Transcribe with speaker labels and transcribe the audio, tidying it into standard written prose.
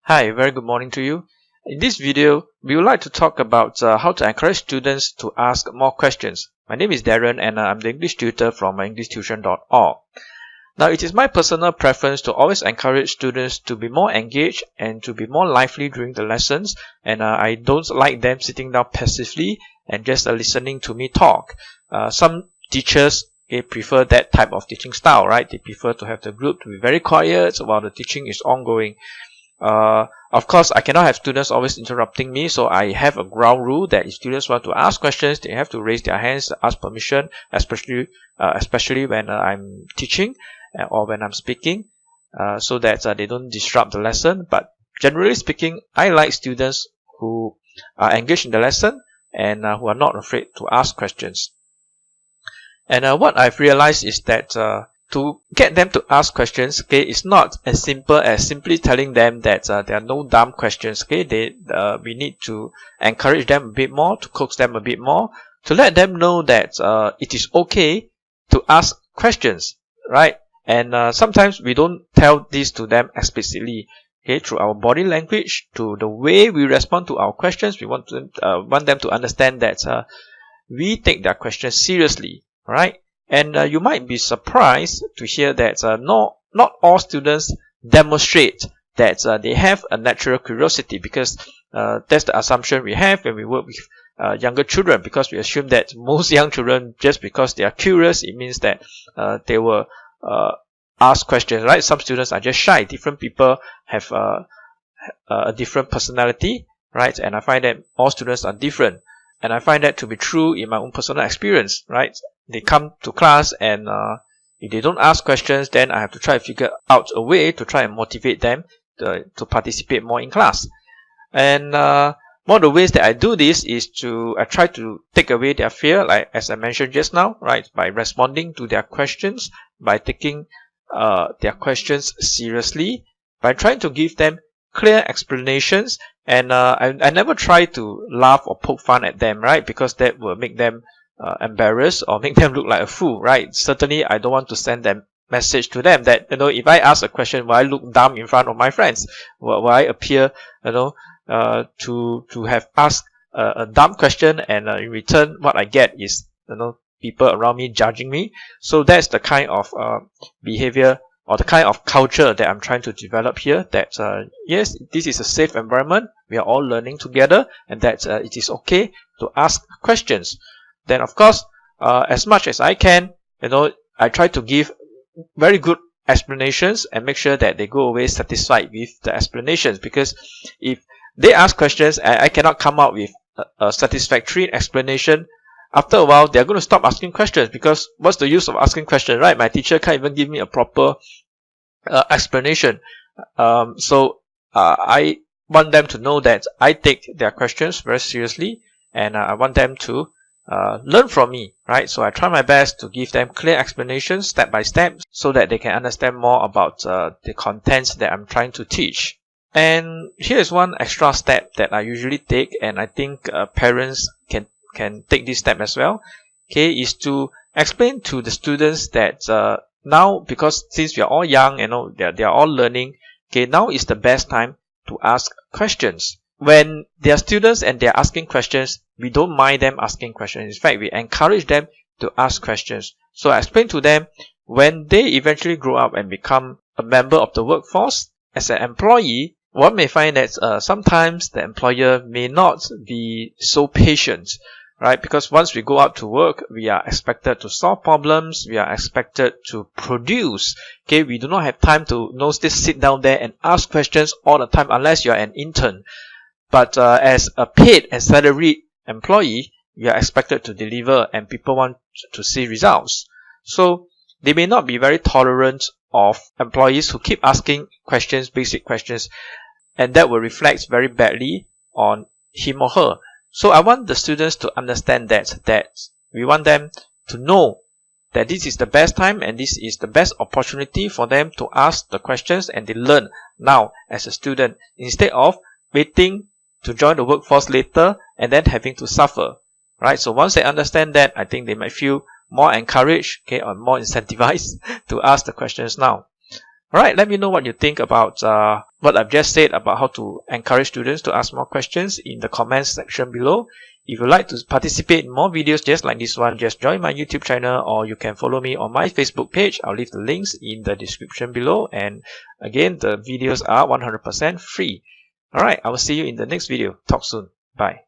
Speaker 1: Hi, very good morning to you. In this video, we would like to talk about how to encourage students to ask more questions. My name is Darren and I'm the English tutor from EnglishTuition.org. Now, it is my personal preference to always encourage students to be more engaged and to be more lively during the lessons, and I don't like them sitting down passively and just listening to me talk. Some teachers prefer that type of teaching style, right? They prefer to have the group to be very quiet while the teaching is ongoing. Of course, I cannot have students always interrupting me, so I have a ground rule that if students want to ask questions, they have to raise their hands, ask permission, especially when I'm teaching or when I'm speaking, so that they don't disrupt the lesson. But generally speaking, I like students who are engaged in the lesson and who are not afraid to ask questions. And what I've realized is that to get them to ask questions, it's not as simple as simply telling them that there are no dumb questions. We need to encourage them a bit more, to coax them a bit more, to let them know that it is okay to ask questions, right? And sometimes we don't tell this to them explicitly. Through our body language, to the way we respond to our questions, we want them to understand that we take their questions seriously, right? And you might be surprised to hear that not all students demonstrate that they have a natural curiosity, because that's the assumption we have when we work with younger children, because we assume that most young children, just because they are curious, it means that they will ask questions, right? Some students are just shy. Different people have a different personality, right? And I find that all students are different. And I find that to be true in my own personal experience, right? They come to class and if they don't ask questions, then I have to try to figure out a way to try and motivate them to participate more in class. And one of the ways that I do this is I try to take away their fear, like as I mentioned just now, right? By responding to their questions, by taking their questions seriously, by trying to give them clear explanations. And I never try to laugh or poke fun at them, right? Because that will make them embarrassed or make them look like a fool, right? Certainly, I don't want to send them message to them that, if I ask a question, will I look dumb in front of my friends? Will I appear, to have asked a dumb question, and in return, what I get is, people around me judging me. So that's the kind of behavior or the kind of culture that I'm trying to develop here, that yes, this is a safe environment, we are all learning together, and that it is okay to ask questions. Then of course, as much as I can, I try to give very good explanations and make sure that they go away satisfied with the explanations, because if they ask questions and I cannot come up with a satisfactory explanation, after a while they're going to stop asking questions, because what's the use of asking questions, right? My teacher can't even give me a proper explanation. So I want them to know that I take their questions very seriously, and I want them to learn from me, right? So I try my best to give them clear explanations step by step, so that they can understand more about the contents that I'm trying to teach. And here's one extra step that I usually take, and I think parents can take this step as well, is to explain to the students that now, because since we are all young, they are all learning, now is the best time to ask questions. When they are students and they are asking questions, we don't mind them asking questions. In fact, we encourage them to ask questions. So I explain to them, when they eventually grow up and become a member of the workforce, as an employee, one may find that sometimes the employer may not be so patient, right? Because once we go out to work, we are expected to solve problems, we are expected to produce. We do not have time to just sit down there and ask questions all the time, unless you are an intern. But as a paid and salaried employee, you are expected to deliver, and people want to see results. So they may not be very tolerant of employees who keep asking questions, basic questions, and that will reflect very badly on him or her. So I want the students to understand that we want them to know that this is the best time and this is the best opportunity for them to ask the questions, and they learn now as a student, instead of waiting to join the workforce later and then having to suffer, right? So once they understand that, I think they might feel more encouraged, or more incentivized to ask the questions now. Alright, let me know what you think about what I've just said about how to encourage students to ask more questions in the comments section below. If you'd like to participate in more videos just like this one, just join my YouTube channel, or you can follow me on my Facebook page. I'll leave the links in the description below. And again, the videos are 100% free. Alright, I will see you in the next video. Talk soon. Bye.